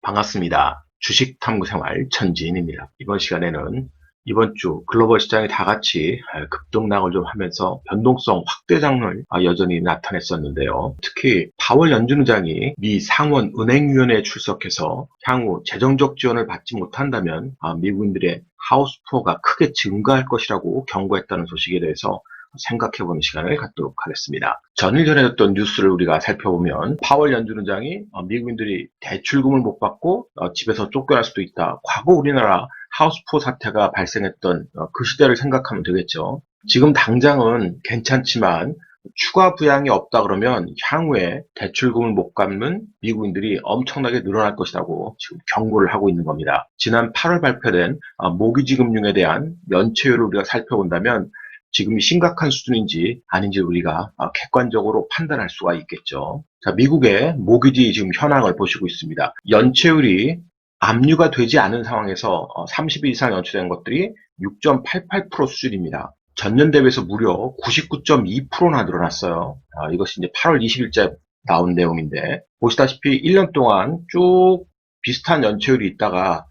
반갑습니다. 주식탐구생활 천지인입니다. 이번 시간에는 이번 주 글로벌 시장이 다 같이 급등락을 좀 하면서 변동성 확대장을 여전히 나타냈었는데요. 특히 파월 연준 의장이 미 상원 은행위원회에 출석해서 향후 재정적 지원을 받지 못한다면 미국인들의 하우스푸어가 크게 증가할 것이라고 경고했다는 소식에 대해서 생각해보는 시간을 갖도록 하겠습니다. 전일 전해졌던 뉴스를 우리가 살펴보면 파월 연준 의장이 미국인들이 대출금을 못 받고 집에서 쫓겨날 수도 있다. 과거 우리나라 하우스푸어 사태가 발생했던 그 시대를 생각하면 되겠죠. 지금 당장은 괜찮지만 추가 부양이 없다 그러면 향후에 대출금을 못 갚는 미국인들이 엄청나게 늘어날 것이라고 지금 경고를 하고 있는 겁니다. 지난 8월 발표된 모기지 금융에 대한 연체율을 우리가 살펴본다면 지금이 심각한 수준인지 아닌지 우리가 객관적으로 판단할 수가 있겠죠. 자, 미국의 모기지 지금 현황을 보시고 있습니다. 연체율이 압류가 되지 않은 상황에서 30일 이상 연체된 것들이 6.88% 수준입니다. 전년 대비해서 무려 99.2%나 늘어났어요. 이것이 이제 8월 20일째 나온 내용인데 보시다시피 1년 동안 쭉 비슷한 연체율이 있다가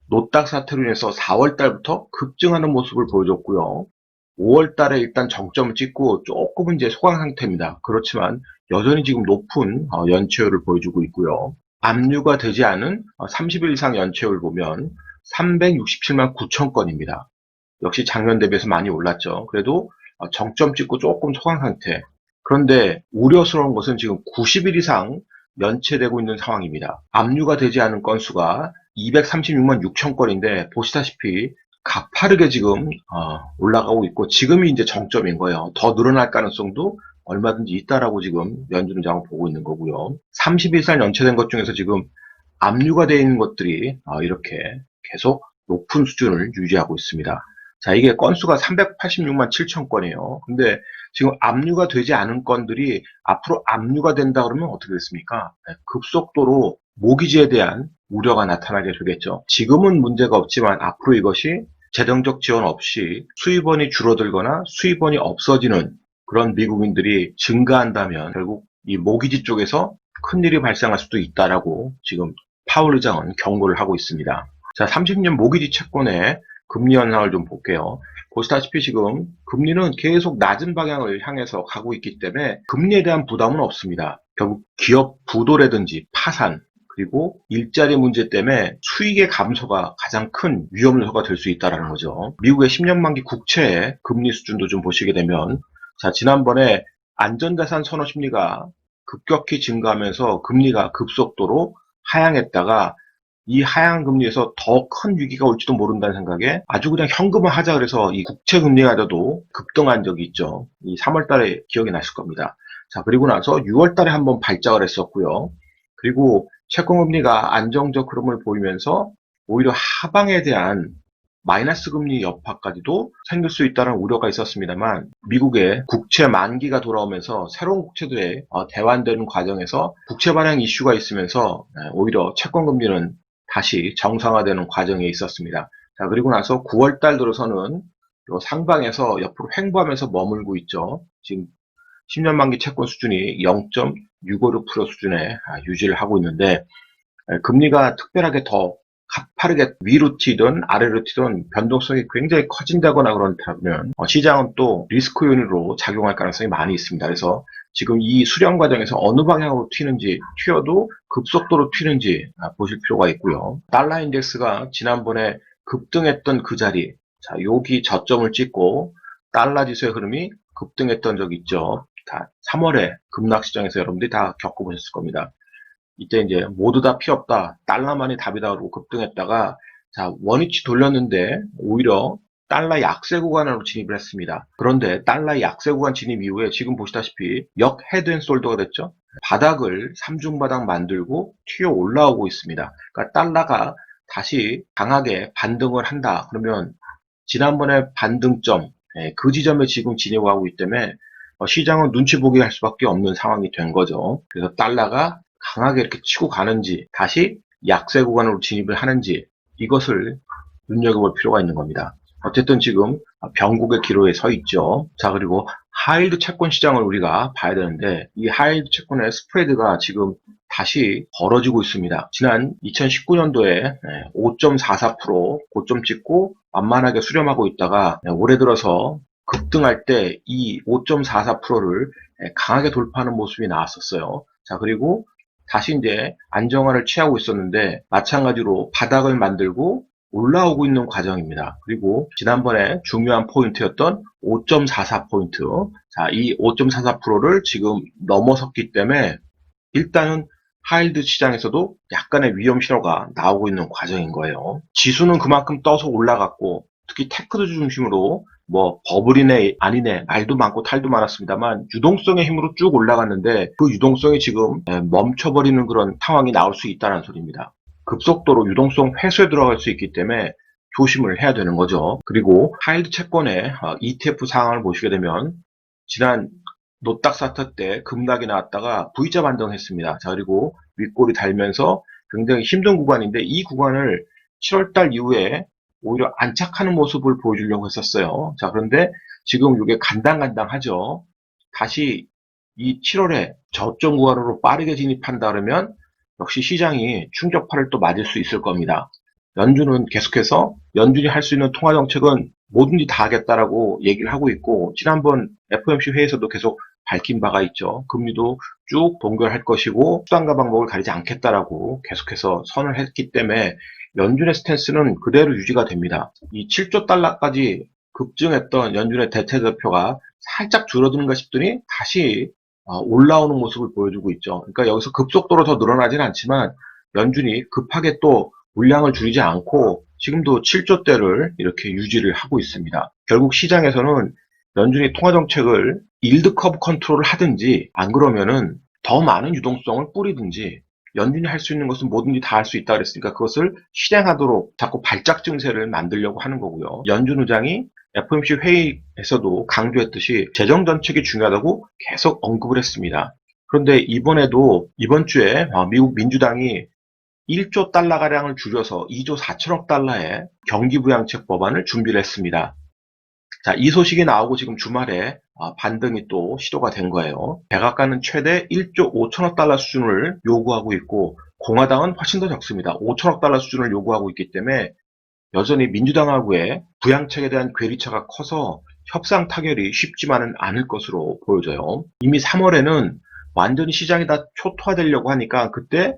노딱 사태로 인해서 4월 달부터 급증하는 모습을 보여줬고요. 5월 달에 일단 정점을 찍고 조금은 이제 소강 상태입니다. 그렇지만 여전히 지금 높은 연체율을 보여주고 있고요. 압류가 되지 않은 30일 이상 연체율 보면 367만 9천 건입니다. 역시 작년 대비해서 많이 올랐죠. 그래도 정점 찍고 조금 소강 상태. 그런데 우려스러운 것은 지금 90일 이상 연체되고 있는 상황입니다. 압류가 되지 않은 건수가 236만 6천 건인데 보시다시피 가파르게 지금 올라가고 있고 지금이 이제 정점인 거예요. 더 늘어날 가능성도 얼마든지 있다라고 지금 연준 의장은 보고 있는 거고요. 30일 이상 연체된 것 중에서 지금 압류가 되어 있는 것들이 이렇게 계속 높은 수준을 유지하고 있습니다. 자, 이게 건수가 386만 7천 건이에요. 근데 지금 압류가 되지 않은 건들이 앞으로 압류가 된다 그러면 어떻게 됐습니까? 급속도로 모기지에 대한 우려가 나타나게 되겠죠. 지금은 문제가 없지만 앞으로 이것이 재정적 지원 없이 수입원이 줄어들거나 수입원이 없어지는 그런 미국인들이 증가한다면 결국 이 모기지 쪽에서 큰일이 발생할 수도 있다라고 지금 파월 의장은 경고를 하고 있습니다. 자, 30년 모기지 채권의 금리 현상을 좀 볼게요. 보시다시피 지금 금리는 계속 낮은 방향을 향해서 가고 있기 때문에 금리에 대한 부담은 없습니다. 결국 기업 부도라든지 파산 그리고 일자리 문제 때문에 수익의 감소가 가장 큰 위험 요소가 될 수 있다는 거죠. 미국의 10년 만기 국채의 금리 수준도 좀 보시게 되면 자, 지난번에 안전자산 선호 심리가 급격히 증가하면서 금리가 급속도로 하향했다가 이 하향 금리에서 더 큰 위기가 올지도 모른다는 생각에 아주 그냥 현금화 하자 그래서 이 국채 금리가도 급등한 적이 있죠. 이 3월 달에 기억이 나실 겁니다. 자, 그리고 나서 6월 달에 한번 발작을 했었고요. 그리고 채권금리가 안정적 흐름을 보이면서 오히려 하방에 대한 마이너스 금리 여파까지도 생길 수 있다는 우려가 있었습니다만 미국의 국채 만기가 돌아오면서 새로운 국채들의 대환되는 과정에서 국채 발행 이슈가 있으면서 오히려 채권금리는 다시 정상화되는 과정에 있었습니다. 자, 그리고 나서 9월 달 들어서는 상방에서 옆으로 횡보하면서 머물고 있죠. 지금 10년 만기 채권 수준이 0.656% 수준에 유지를 하고 있는데 금리가 특별하게 더 가파르게 위로 튀든 아래로 튀든 변동성이 굉장히 커진다거나 그런다면 시장은 또 리스크 요인으로 작용할 가능성이 많이 있습니다. 그래서 지금 이 수렴 과정에서 어느 방향으로 튀는지 튀어도 급속도로 튀는지 보실 필요가 있고요. 달러 인덱스가 지난번에 급등했던 그 자리, 자, 여기 저점을 찍고 달러 지수의 흐름이 급등했던 적이 있죠. 다 3월에 급락 시장에서 여러분들이 다 겪어보셨을 겁니다. 이때 이제 모두 다 피 없다. 달러만이 답이다. 그러고 급등했다가 자, 원위치 돌렸는데 오히려 달러 약세 구간으로 진입을 했습니다. 그런데 달러 약세 구간 진입 이후에 지금 보시다시피 역 헤드앤솔더가 됐죠. 바닥을 삼중바닥 만들고 튀어 올라오고 있습니다. 그러니까 달러가 다시 강하게 반등을 한다. 그러면 지난번에 반등점 그 지점에 지금 진입하고 있기 때문에 시장은 눈치 보게 할 수밖에 없는 상황이 된 거죠. 그래서 달러가 강하게 이렇게 치고 가는지 다시 약세 구간으로 진입을 하는지 이것을 눈여겨볼 필요가 있는 겁니다. 어쨌든 지금 변곡의 기로에 서 있죠. 자, 그리고 하이힐드 채권 시장을 우리가 봐야 되는데, 이 하이힐드 채권의 스프레드가 지금 다시 벌어지고 있습니다. 지난 2019년도에 5.44% 고점 찍고 만만하게 수렴하고 있다가 올해 들어서 급등할 때 이 5.44%를 강하게 돌파하는 모습이 나왔었어요. 자, 그리고 다시 이제 안정화를 취하고 있었는데 마찬가지로 바닥을 만들고 올라오고 있는 과정입니다. 그리고 지난번에 중요한 포인트였던 5.44포인트. 자, 이 5.44%를 지금 넘어섰기 때문에 일단은 하이힐드 시장에서도 약간의 위험 신호가 나오고 있는 과정인 거예요. 지수는 그만큼 떠서 올라갔고, 특히 테크도 중심으로 뭐 버블이네 아니네 말도 많고 탈도 많았습니다만 유동성의 힘으로 쭉 올라갔는데 그 유동성이 지금 멈춰버리는 그런 상황이 나올 수 있다는 소리입니다. 급속도로 유동성 회수에 들어갈 수 있기 때문에 조심을 해야 되는 거죠. 그리고 하이힐드 채권의 ETF 상황을 보시게 되면 지난 노딱 사태 때 급락이 나왔다가 V자 반등했습니다. 자, 그리고 윗골이 달면서 굉장히 힘든 구간인데 이 구간을 7월달 이후에 오히려 안착하는 모습을 보여주려고 했었어요. 자, 그런데 지금 이게 간당간당하죠. 다시 이 7월에 저점 구간으로 빠르게 진입한다 그러면 역시 시장이 충격파를 또 맞을 수 있을 겁니다. 연준은 계속해서 연준이 할 수 있는 통화 정책은 뭐든지 다 하겠다라고 얘기를 하고 있고 지난번 FOMC 회의에서도 계속 밝힌 바가 있죠. 금리도 쭉 동결할 것이고 수단과 방법을 가리지 않겠다라고 계속해서 선을 했기 때문에 연준의 스탠스는 그대로 유지가 됩니다. 이 7조 달러까지 급증했던 연준의 대체대표가 살짝 줄어드는가 싶더니 다시 올라오는 모습을 보여주고 있죠. 그러니까 여기서 급속도로 더 늘어나지는 않지만 연준이 급하게 또 물량을 줄이지 않고 지금도 7조대를 이렇게 유지를 하고 있습니다. 결국 시장에서는 연준이 통화정책을 일드 커브 컨트롤을 하든지 안 그러면은 더 많은 유동성을 뿌리든지 연준이 할 수 있는 것은 뭐든지 다 할 수 있다 그랬으니까 그것을 실행하도록 자꾸 발작 증세를 만들려고 하는 거고요. 연준 의장이 FOMC 회의에서도 강조했듯이 재정 정책이 중요하다고 계속 언급을 했습니다. 그런데 이번에도 이번 주에 미국 민주당이 1조 달러가량을 줄여서 2조 4천억 달러의 경기부양책 법안을 준비를 했습니다. 자, 이 소식이 나오고 지금 주말에 반등이 또 시도가 된 거예요. 백악관은 최대 1조 5천억 달러 수준을 요구하고 있고 공화당은 훨씬 더 적습니다. 5천억 달러 수준을 요구하고 있기 때문에 여전히 민주당하고의 부양책에 대한 괴리차가 커서 협상 타결이 쉽지만은 않을 것으로 보여져요. 이미 3월에는 완전히 시장이 다 초토화되려고 하니까 그때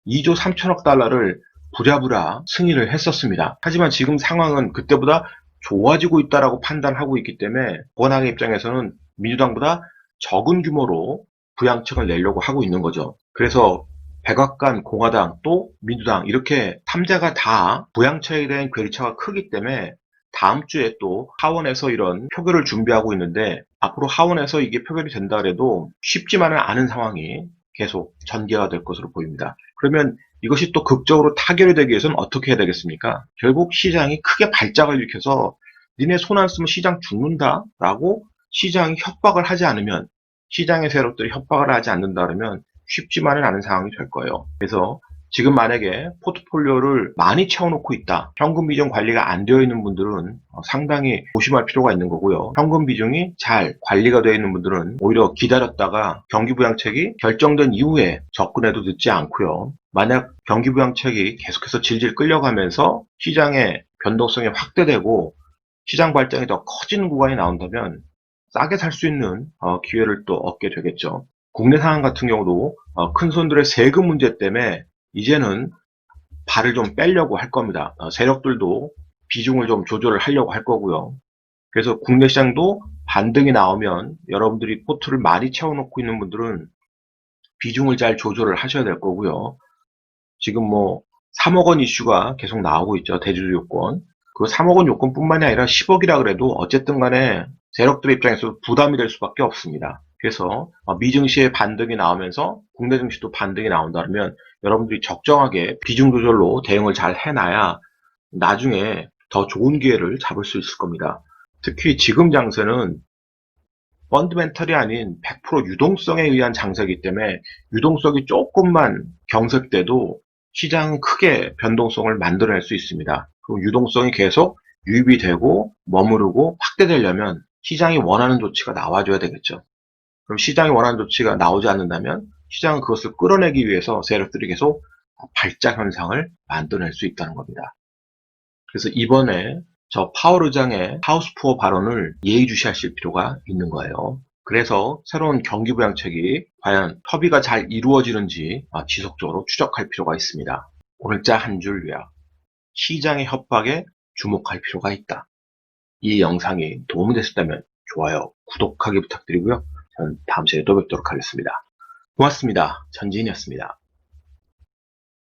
2조 3천억 달러를 부랴부랴 승인을 했었습니다. 하지만 지금 상황은 그때보다 좋아지고 있다라고 판단하고 있기 때문에 공화당의 입장에서는 민주당보다 적은 규모로 부양책을 내려고 하고 있는 거죠. 그래서 백악관, 공화당, 또 민주당 이렇게 3자가 다 부양책에 대한 괴리차가 크기 때문에 다음 주에 또 하원에서 이런 표결을 준비하고 있는데 앞으로 하원에서 이게 표결이 된다 그래도 쉽지만은 않은 상황이 계속 전개가 될 것으로 보입니다. 그러면 이것이 또 극적으로 타결이 되기 위해서는 어떻게 해야 되겠습니까? 결국 시장이 크게 발작을 일으켜서 니네 손 안 쓰면 시장 죽는다라고 시장이 협박을 하지 않으면 시장의 세력들이 협박을 하지 않는다 그러면 쉽지만은 않은 상황이 될 거예요. 그래서 지금 만약에 포트폴리오를 많이 채워놓고 있다. 현금 비중 관리가 안 되어 있는 분들은 상당히 조심할 필요가 있는 거고요. 현금 비중이 잘 관리가 되어 있는 분들은 오히려 기다렸다가 경기부양책이 결정된 이후에 접근해도 늦지 않고요. 만약 경기부양책이 계속해서 질질 끌려가면서 시장의 변동성이 확대되고 시장 발전이 더 커지는 구간이 나온다면 싸게 살 수 있는 기회를 또 얻게 되겠죠. 국내 상황 같은 경우도 큰 손들의 세금 문제 때문에 이제는 발을 좀 빼려고 할 겁니다. 세력들도 비중을 좀 조절을 하려고 할 거고요. 그래서 국내 시장도 반등이 나오면 여러분들이 포트를 많이 채워놓고 있는 분들은 비중을 잘 조절을 하셔야 될 거고요. 지금 뭐 3억 원 이슈가 계속 나오고 있죠. 대주주 요건. 그 3억 원 요건뿐만이 아니라 10억이라 그래도 어쨌든 간에 세력들의 입장에서 부담이 될 수밖에 없습니다. 그래서 미증시의 반등이 나오면서 국내 증시도 반등이 나온다면 여러분들이 적정하게 비중 조절로 대응을 잘 해놔야 나중에 더 좋은 기회를 잡을 수 있을 겁니다. 특히 지금 장세는 펀드멘털이 아닌 100% 유동성에 의한 장세이기 때문에 유동성이 조금만 경색돼도 시장은 크게 변동성을 만들어낼 수 있습니다. 그리고 유동성이 계속 유입이 되고 머무르고 확대되려면 시장이 원하는 조치가 나와줘야 되겠죠. 그럼 시장이 원하는 조치가 나오지 않는다면 시장은 그것을 끌어내기 위해서 세력들이 계속 발작 현상을 만들어낼 수 있다는 겁니다. 그래서 이번에 저 파월 의장의 하우스 푸어 발언을 예의주시하실 필요가 있는 거예요. 그래서 새로운 경기부양책이 과연 협의가 잘 이루어지는지 지속적으로 추적할 필요가 있습니다. 오늘자 한 줄 요약. 시장의 협박에 주목할 필요가 있다. 이 영상이 도움이 됐었다면 좋아요, 구독하기 부탁드리고요. 저는 다음 시간에 또 뵙도록 하겠습니다. 고맙습니다. 전지인이었습니다.